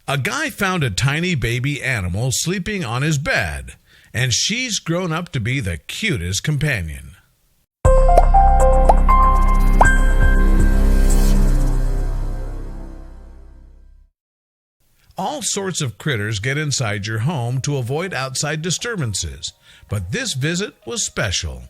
A guy found a tiny baby animal sleeping on his bed, and she's grown up to be the cutest companion. All sorts of critters get inside your home to avoid outside disturbances, but this visit was special.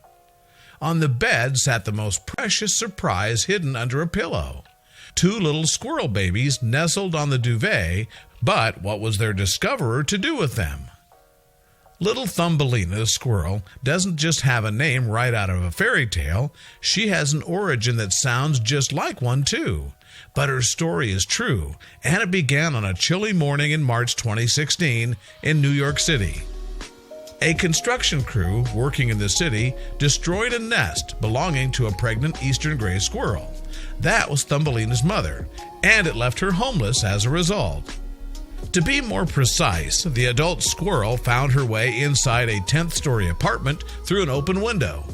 On the bed sat the most precious surprise hidden under a pillow. 2 little squirrel babies nestled on the duvet, but what was their discoverer to do with them? Little Thumbelina, the squirrel, doesn't just have a name right out of a fairy tale. She has an origin that sounds just like one, too. But her story is true, and it began on a chilly morning in March 2016 in New York City. A construction crew working in the city destroyed a nest belonging to a pregnant eastern gray squirrel. That was Thumbelina's mother, and it left her homeless as a result. To be more precise, the adult squirrel found her way inside a 10th-story apartment through an open window.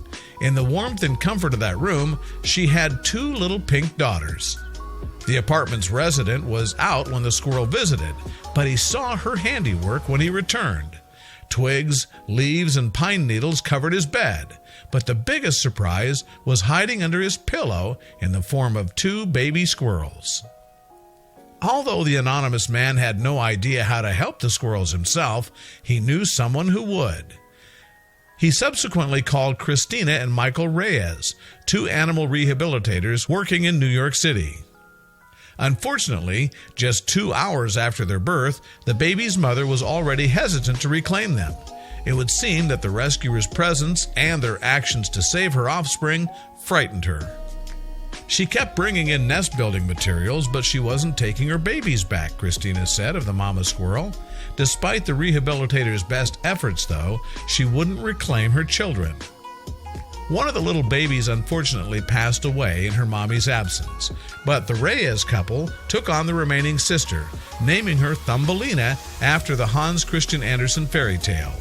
In the warmth and comfort of that room, she had 2 little pink daughters. The apartment's resident was out when the squirrel visited, but he saw her handiwork when he returned. Twigs, leaves, and pine needles covered his bed, but the biggest surprise was hiding under his pillow in the form of 2 baby squirrels. Although the anonymous man had no idea how to help the squirrels himself, he knew someone who would. He subsequently called Christina and Michael Reyes, 2 animal rehabilitators working in New York City. Unfortunately, just 2 hours after their birth, the baby's mother was already hesitant to reclaim them. It would seem that the rescuers' presence and their actions to save her offspring frightened her. She kept bringing in nest-building materials, but she wasn't taking her babies back, Christina said of the mama squirrel. Despite the rehabilitator's best efforts, though, she wouldn't reclaim her children. One of the little babies unfortunately passed away in her mommy's absence, but the Reyes couple took on the remaining sister, naming her Thumbelina after the Hans Christian Andersen fairy tale.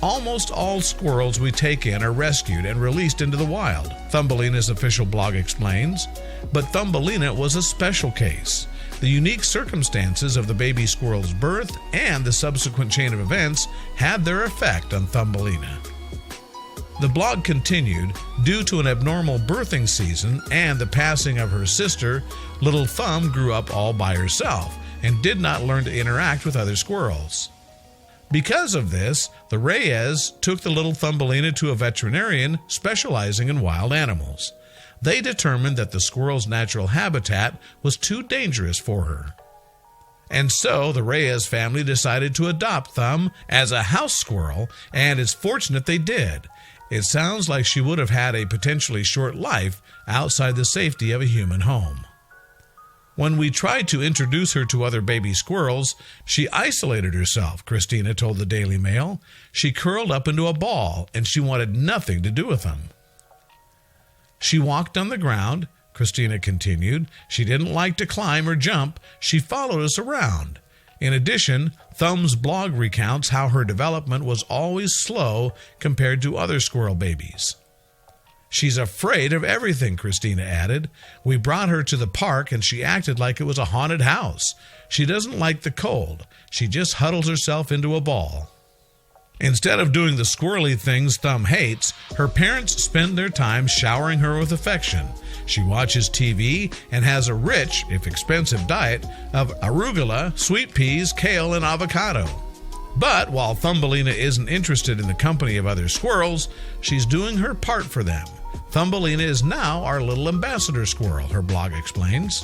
Almost all squirrels we take in are rescued and released into the wild, Thumbelina's official blog explains. But Thumbelina was a special case. The unique circumstances of the baby squirrel's birth and the subsequent chain of events had their effect on Thumbelina. The blog continued, due to an abnormal birthing season and the passing of her sister, little Thumb grew up all by herself and did not learn to interact with other squirrels. Because of this, the Reyes took the little Thumbelina to a veterinarian specializing in wild animals. They determined that the squirrel's natural habitat was too dangerous for her. And so the Reyes family decided to adopt Thumb as a house squirrel, and it's fortunate they did. It sounds like she would have had a potentially short life outside the safety of a human home. When we tried to introduce her to other baby squirrels, she isolated herself, Christina told the Daily Mail. She curled up into a ball, and she wanted nothing to do with them. She walked on the ground, Christina continued. She didn't like to climb or jump. She followed us around. In addition, Thumb's blog recounts how her development was always slow compared to other squirrel babies. She's afraid of everything, Christina added. We brought her to the park and she acted like it was a haunted house. She doesn't like the cold. She just huddles herself into a ball. Instead of doing the squirrely things Thumb hates, her parents spend their time showering her with affection. She watches TV and has a rich, if expensive, diet of arugula, sweet peas, kale, and avocado. But while Thumbelina isn't interested in the company of other squirrels, she's doing her part for them. Thumbelina is now our little ambassador squirrel, her blog explains.